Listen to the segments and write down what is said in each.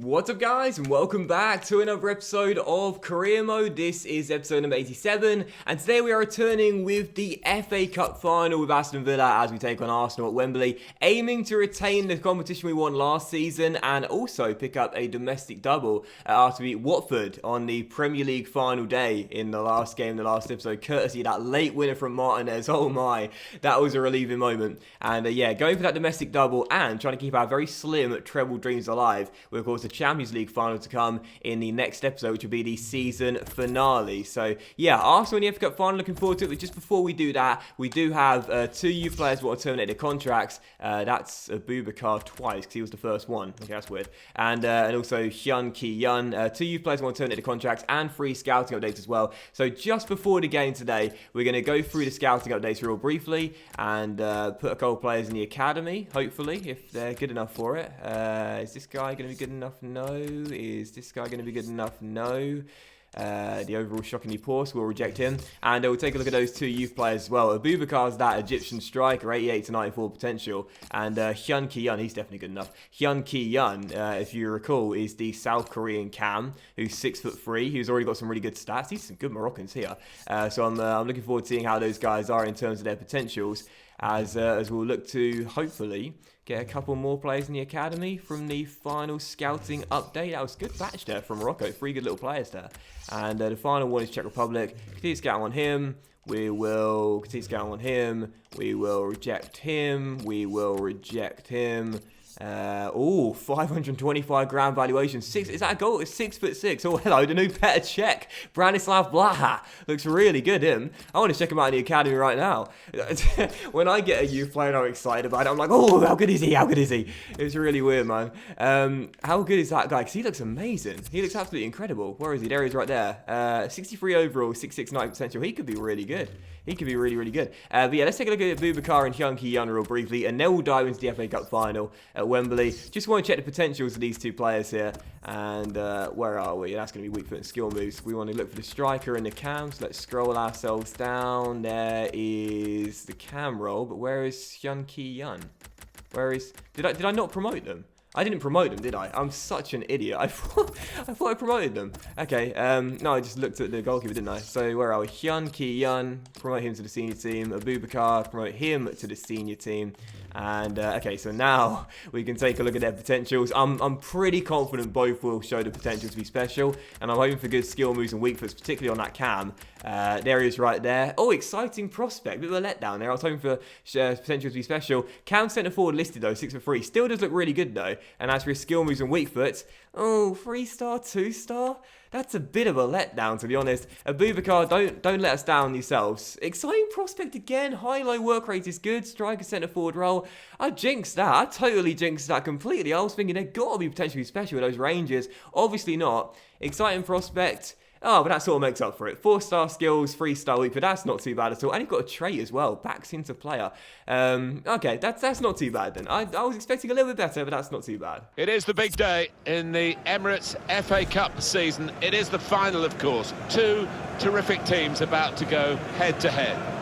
What's up guys, and welcome back to another episode of Career Mode. This is episode number 87, and today we are returning with the FA Cup final with Aston Villa as we take on Arsenal at Wembley, aiming to retain the competition we won last season and also pick up a domestic double after we beat Watford on the Premier League final day in the last game, the last episode, courtesy of that late winner from Martinez. Oh my, that was a relieving moment. And yeah, going for that domestic double and trying to keep our very slim treble dreams alive with, of course, the Champions League final to come in the next episode, which will be the season finale. So yeah, Arsenal in the FA Cup final, looking forward to it. But just before we do that, we do have two youth players who want to terminate their contracts. That's Boubacar twice, because he was the first one. Okay, that's weird. And also Hyun Ki-yun. Two youth players who want to terminate their contracts and free scouting updates as well. So just before the game today, we're going to go through the scouting updates real briefly and put a couple of players in the academy, hopefully, if they're good enough for it. Is this guy going to be good enough? No. Is this guy going to be good enough? No. The overall shockingly poor, so we'll reject him. And we'll take a look at those two youth players as well. Boubacar's that Egyptian striker, 88 to 94 potential. And Hyun Ki-yun, he's definitely good enough. Hyun Ki-yun, if you recall, is the South Korean cam, who's 6'3", who's already got some really good stats. He's some good Moroccans here. So I'm looking forward to seeing how those guys are in terms of their potentials, as we'll look to, hopefully, get a couple more players in the academy from the final scouting update. That was a good batch there from Morocco. 3 good little players there. And the final one is Czech Republic. Continue scouting on him. We will continue scouting on him. We will reject him. We will reject him. 525 grand valuation. Is that a goal? It's 6'6". Oh, hello, the new better Czech, Branislav Blaha. Looks really good, him. I want to check him out in the academy right now. When I get a youth player and I'm excited about it, I'm like, oh, how good is he? How good is he? It's really weird, man. How good is that guy? Because he looks amazing. He looks absolutely incredible. Where is he? There he is right there. 63 overall, 6'6", potential. He could be really good. He could be really, really good. But yeah, let's take a look at Boubacar and Hyun Ki-yun real briefly, and then we'll dive into the FA Cup final at Wembley. Just want to check the potentials of these two players here. And where are we? That's going to be weak foot and skill moves. We want to look for the striker and the cam. So let's scroll ourselves down. There is the cam roll, but where is Hyun Ki-yun? Where is... Did I not promote them? I didn't promote them, did I? I'm such an idiot. I thought I promoted them. Okay, no, I just looked at the goalkeeper, didn't I? So where are we? Hyun Ki-yun, promote him to the senior team. Boubacar, promote him to the senior team. And, okay, so now we can take a look at their potentials. I'm pretty confident both will show the potential to be special. And I'm hoping for good skill moves and weak foots, particularly on that cam. There he is right there. Oh, exciting prospect. Bit of a letdown there. I was hoping for potential to be special. Cam centre forward listed, though, 6'3". Still does look really good, though. And as for his skill moves and weak foots, oh, 3-star, 2-star? That's a bit of a letdown, to be honest. Boubacar, don't let us down yourselves. Exciting prospect again. High-low work rate is good. Striker centre-forward role. I jinxed that. I totally jinxed that completely. I was thinking they've got to be potentially special with those Rangers. Obviously not. Exciting prospect. Oh, but that sort of makes up for it. 4-star skills, 3-star weak, but that's not too bad at all. And he's got a trait as well. Backs into player. Okay, that's not too bad then. I was expecting a little bit better, but that's not too bad. It is the big day in the Emirates FA Cup season. It is the final, of course. Two terrific teams about to go head-to-head.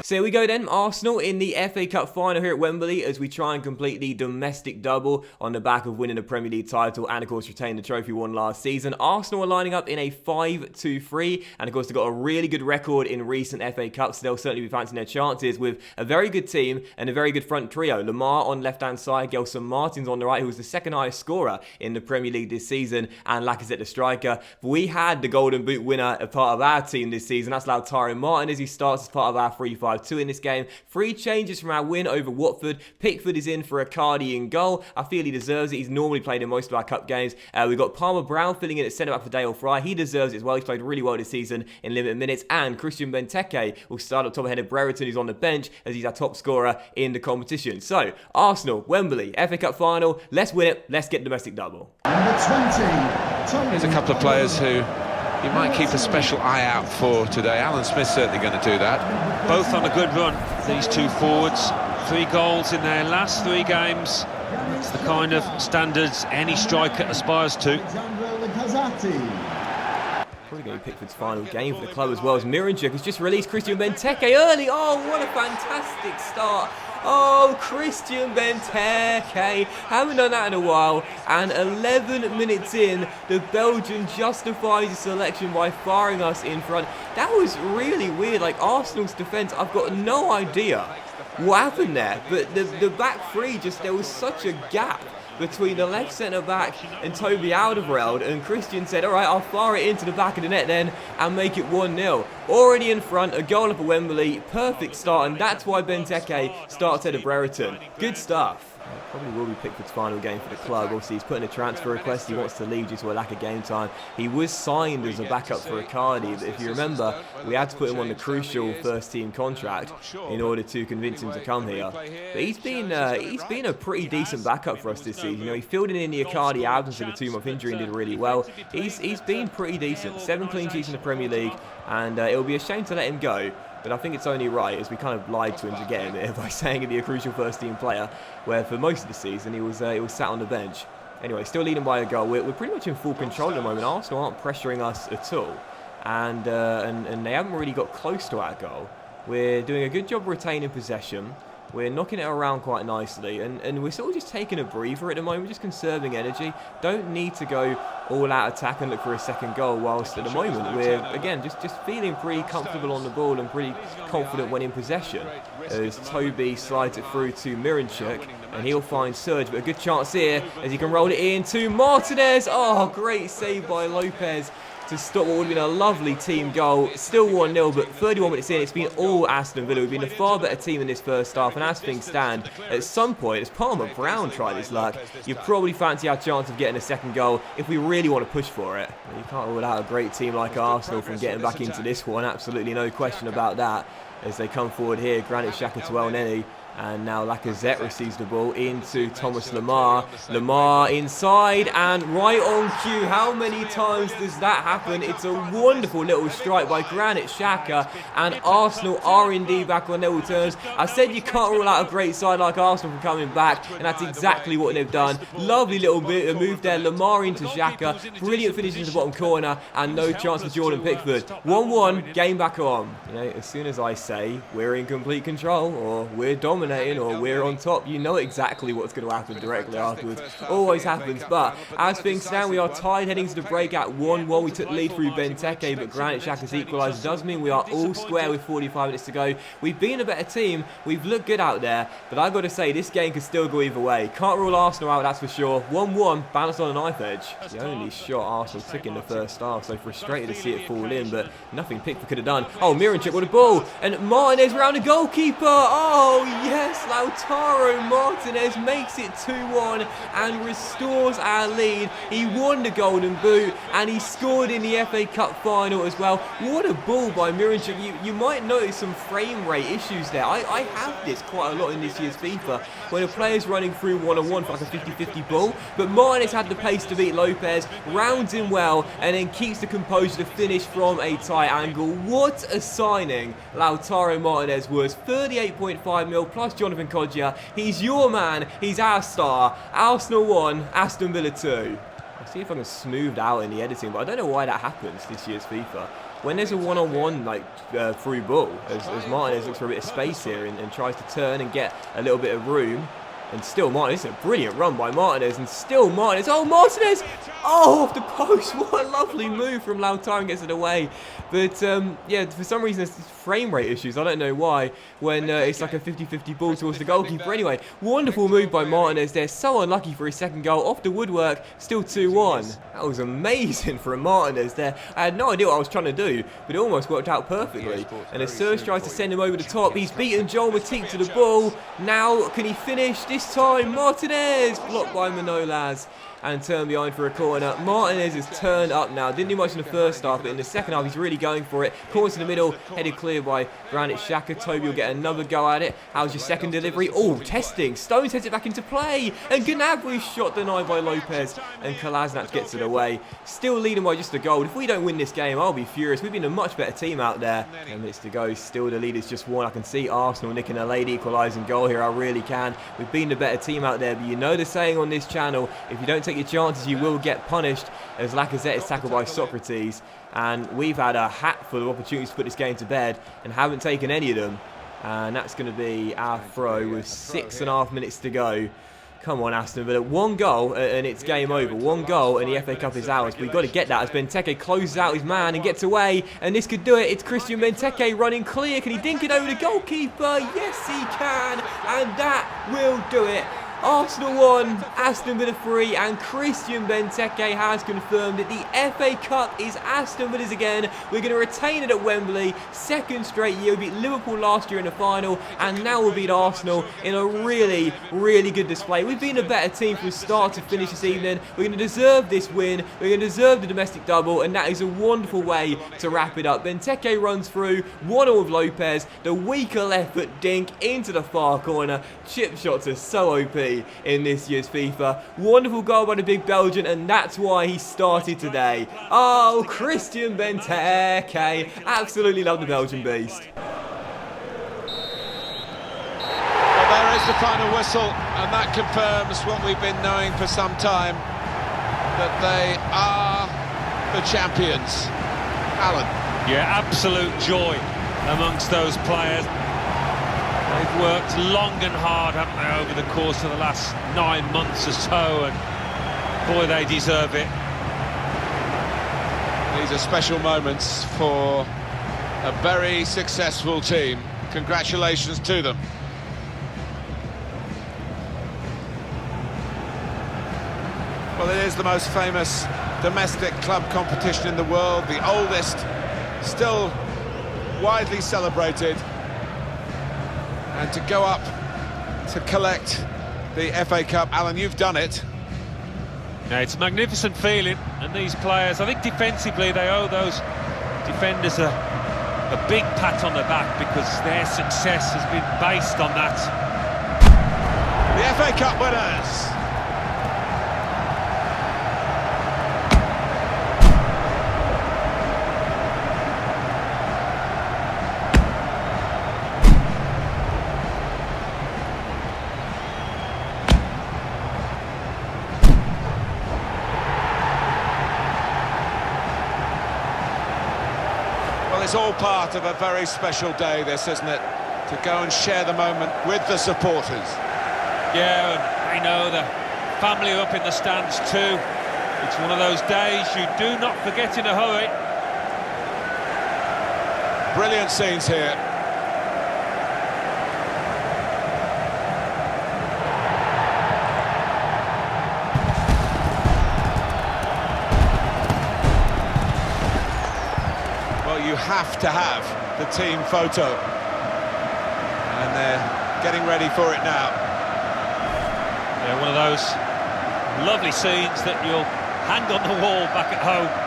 So here we go then, Arsenal in the FA Cup final here at Wembley as we try and complete the domestic double on the back of winning the Premier League title and, of course, retain the trophy won last season. Arsenal are lining up in a 5-2-3 and, of course, they've got a really good record in recent FA Cups, so they'll certainly be fancying their chances with a very good team and a very good front trio. Lamar on left-hand side, Gelson Martins on the right, who was the second highest scorer in the Premier League this season, and Lacazette the striker. But we had the Golden Boot winner as part of our team this season. That's Lautaro Martinez. He starts as part of our 3-5-2 in this game. 3 changes from our win over Watford. Pickford is in for Icardi in goal. I feel he deserves it. He's normally played in most of our cup games. We've got Palmer Brown filling in at centre-back for Dale Fry. He deserves it as well. He's played really well this season in limited minutes. And Christian Benteke will start up top ahead of Brereton, who's on the bench, as he's our top scorer in the competition. So, Arsenal, Wembley, FA Cup final. Let's win it. Let's get domestic double. Number 20. Here's a couple of players who you might keep a special eye out for today. Alan Smith's certainly going to do that. Both on a good run, these two forwards. 3 goals in their last 3 games. It's the kind of standards any striker aspires to. Probably going to be Pickford's final game for the club as well, as Miranchuk has just released Christian Benteke early. Oh, what a fantastic start. Oh, Christian Benteke. Haven't done that in a while. And 11 minutes in, the Belgian justifies his selection by firing us in front. That was really weird. Like, Arsenal's defence, I've got no idea what happened there. But the back three, there was such a gap between the left centre-back and Toby Alderweireld, and Christian said, all right, I'll fire it into the back of the net then and make it 1-0. Already in front, a goal up at Wembley, perfect start, and that's why Benteke starts at Brereton. Good stuff. Probably will be Pickford's final game for the club. Obviously, he's put in a transfer request. He wants to leave due to a lack of game time. He was signed as a backup for Icardi, but if you remember, we had to put him on the crucial first-team contract in order to convince him to come here. But he's been a pretty decent backup for us this season. You know, he filled in the Icardi absence of a 2-month injury and did really well. He's been pretty decent. 7 clean sheets in the Premier League, and it will be a shame to let him go. But I think it's only right, as we kind of lied to him to get him here by saying he'd be a crucial first-team player, where for most of the season he was sat on the bench. Anyway, still leading by a goal. We're pretty much in full control at the moment. Arsenal aren't pressuring us at all, and they haven't really got close to our goal. We're doing a good job retaining possession. We're knocking it around quite nicely, and we're sort of just taking a breather at the moment, just conserving energy. Don't need to go all-out attack and look for a second goal, whilst at the moment we're, again, just feeling pretty comfortable on the ball and pretty confident when in possession. As Toby slides it through to Miranchuk, and he'll find Serge, but a good chance here as he can roll it in to Martinez. Oh, great save by Lopez to stop what would have been a lovely team goal. Still 1-0, but 31 minutes in, it's been all Aston Villa. We've been a far better team in this first half, and as things stand, at some point, as Palmer Brown tried his luck, you probably fancy our chance of getting a second goal if we really want to push for it. You can't rule out a great team like Arsenal from getting back into this one, absolutely no question about that. As they come forward here, Granit Xhaka to El Neni. And now Lacazette receives the ball into Thomas Lemar. Lemar inside and right on cue. How many times does that happen? It's a wonderful little strike by Granit Xhaka, and Arsenal are indeed back on level terms. I said you can't rule out a great side like Arsenal from coming back, and that's exactly what they've done. Lovely little bit of move there. Lemar into Xhaka. Brilliant finish into the bottom corner, and no chance for Jordan Pickford. 1-1, game back on. You know, as soon as I say we're in complete control, or we're dominating, or we're on top, you know exactly what's going to happen directly afterwards. Always happens, but as things stand, we are tied heading to the break at 1-1. We took the lead through Benteke, but Granit Xhaka's equaliser does mean we are all square with 45 minutes to go. We've been a better team, we've looked good out there, but I've got to say, this game could still go either way. Can't rule Arsenal out, that's for sure. 1-1, balanced on a knife edge. The only shot Arsenal took in the first half, so frustrated to see it fall in, but nothing Pickford could have done. Oh, Miranchuk with a ball, and Martinez round the goalkeeper. Oh, yes, Lautaro Martinez makes it 2-1 and restores our lead. He won the Golden Boot and he scored in the FA Cup final as well. What a ball by Miranchuk. You might notice some frame rate issues there. I have this quite a lot in this year's FIFA, when a player's running through one-on-one for like a 50-50 ball, but Martinez had the pace to beat Lopez, rounds him well, and then keeps the composure to finish from a tight angle. What a signing Lautaro Martinez was. 38.5 mil plus Jonathan Kodjia. He's your man, he's our star. Arsenal 1, Aston Villa 2. I'll see if I can smooth out in the editing, but I don't know why that happens this year's FIFA. When there's a one-on-one through ball, as Martinez looks for a bit of space here and tries to turn and get a little bit of room, and still Martinez, it's a brilliant run by Martinez, and still Martinez, oh Martinez, oh off the post, what a lovely move from Lautaro, gets it away. But yeah, for some reason there's frame rate issues, I don't know why, when it's like a 50-50 ball towards the goalkeeper. Anyway, wonderful move by Martinez there, so unlucky for his second goal, off the woodwork, still 2-1. That was amazing from Martinez there. I had no idea what I was trying to do, but it almost worked out perfectly. And as Serge tries to send him over the top, he's beaten Joel Matip to the ball. Now, can he finish? This time, Martinez, blocked by Manolas and turned behind for a corner. Martinez has turned up now. Didn't do much in the first half, but in the second half, he's really going for it. Corner to the middle, headed clear by Granit Xhaka. Toby will get another go at it. How's your second delivery? Oh, testing. Stones heads it back into play. And Gnabry's shot denied by Lopez. And Kolasinac gets it away. Still leading by just a goal. If we don't win this game, I'll be furious. We've been a much better team out there. 10 minutes to go. Still the lead is just one. I can see Arsenal nicking a late equalising goal here. I really can. We've been the better team out there. But you know the saying on this channel, if you don't take your chances, you will get punished, as Lacazette is tackled by Socrates. And we've had a hatful of opportunities to put this game to bed and haven't taken any of them. And that's going to be our throw with 6.5 minutes to go. Come on, Aston Villa. 1 goal and it's game over. 1 goal and the FA Cup is ours. We've got to get that as Benteke closes out his man and gets away. And this could do it. It's Christian Benteke running clear. Can he dink it over the goalkeeper? Yes, he can. And that will do it. Arsenal 1, Aston Villa 3, and Christian Benteke has confirmed that the FA Cup is Aston Villa's again. We're going to retain it at Wembley, 2nd straight year. We beat Liverpool last year in the final, and now we'll beat Arsenal in a really, really good display. We've been a better team from start to finish this evening. We're going to deserve this win. We're going to deserve the domestic double, and that is a wonderful way to wrap it up. Benteke runs through, 1-0 with Lopez, the weaker left foot dink into the far corner. Chip shots are so OP in this year's FIFA. Wonderful goal by the big Belgian, and that's why he started today. Oh, Christian Benteke. Absolutely love the Belgian beast. Well, there is the final whistle, and that confirms what we've been knowing for some time, that they are the champions. Alan. Yeah, absolute joy amongst those players. They've worked long and hard, haven't they, over the course of the last 9 months or so, and boy, they deserve it. These are special moments for a very successful team. Congratulations to them. Well, it is the most famous domestic club competition in the world, the oldest, still widely celebrated. And to go up to collect the FA Cup, Alan, you've done it. Yeah, it's a magnificent feeling, and these players, I think defensively they owe those defenders a big pat on the back, because their success has been based on that. The FA Cup winners. It's all part of a very special day, this, isn't it? To go and share the moment with the supporters. Yeah, and I know the family up in the stands too. It's one of those days you do not forget in a hurry. Brilliant scenes here. You have to have the team photo, and they're getting ready for it now. Yeah, one of those lovely scenes that you'll hang on the wall back at home.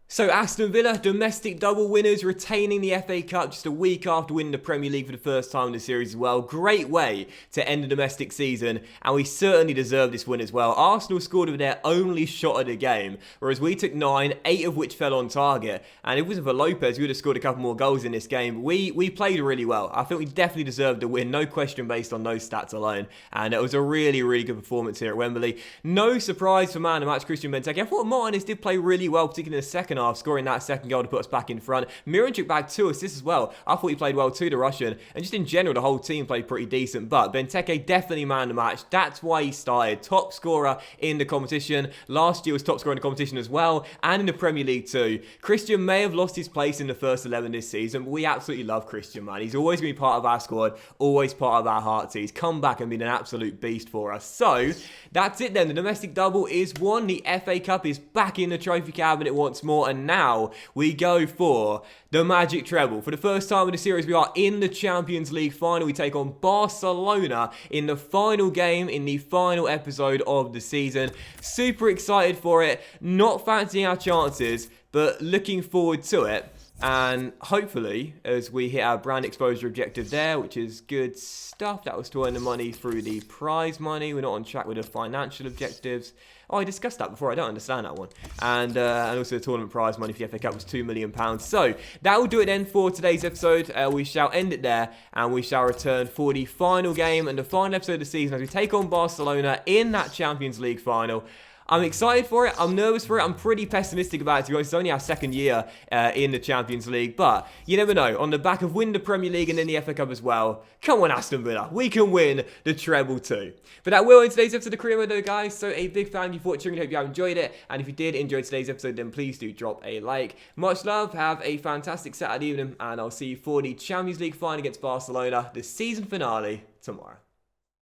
So Aston Villa, domestic double winners, retaining the FA Cup just a week after winning the Premier League for the first time in the series as well. Great way to end the domestic season, and we certainly deserve this win as well. Arsenal scored with their only shot at the game, whereas we took 9, 8 of which fell on target. And if it wasn't for Lopez, we would have scored a couple more goals in this game. We played really well. I think we definitely deserved a win, no question based on those stats alone. And it was a really, really good performance here at Wembley. No surprise for man of the match, Christian Benteke. I thought Martinez did play really well, particularly in the second half, scoring that second goal to put us back in front. Miranchuk back 2 assists as well. I thought he played well too, the Russian. And just in general, the whole team played pretty decent. But Benteke definitely man of the match. That's why he started. Top scorer in the competition. Last year was top scorer in the competition as well. And in the Premier League too. Christian may have lost his place in the first 11 this season, but we absolutely love Christian, man. He's always been part of our squad. Always part of our hearts. He's come back and been an absolute beast for us. So, that's it then. The domestic double is won. The FA Cup is back in the trophy cabinet once more. And now we go for the Magic Treble. For the first time in the series, we are in the Champions League final. We take on Barcelona in the final game, in the final episode of the season. Super excited for it. Not fancying our chances, but looking forward to it. And hopefully, as we hit our brand exposure objective there, which is good stuff, that was to earn the money through the prize money. We're not on track with the financial objectives. Oh, I discussed that before. I don't understand that one. And also the tournament prize money for the FA Cup was £2 million. So that will do it then for today's episode. We shall end it there, and we shall return for the final game and the final episode of the season as we take on Barcelona in that Champions League final. I'm excited for it. I'm nervous for it. I'm pretty pessimistic about it, to be honest. It's only our second year in the Champions League. But you never know. On the back of winning the Premier League and then the FA Cup as well. Come on, Aston Villa. We can win the treble too. But that will end today's episode of Creamo though, guys. So a big fan of you for watching. I hope you have enjoyed it. And if you did enjoy today's episode, then please do drop a like. Much love. Have a fantastic Saturday evening. And I'll see you for the Champions League final against Barcelona, the season finale, tomorrow.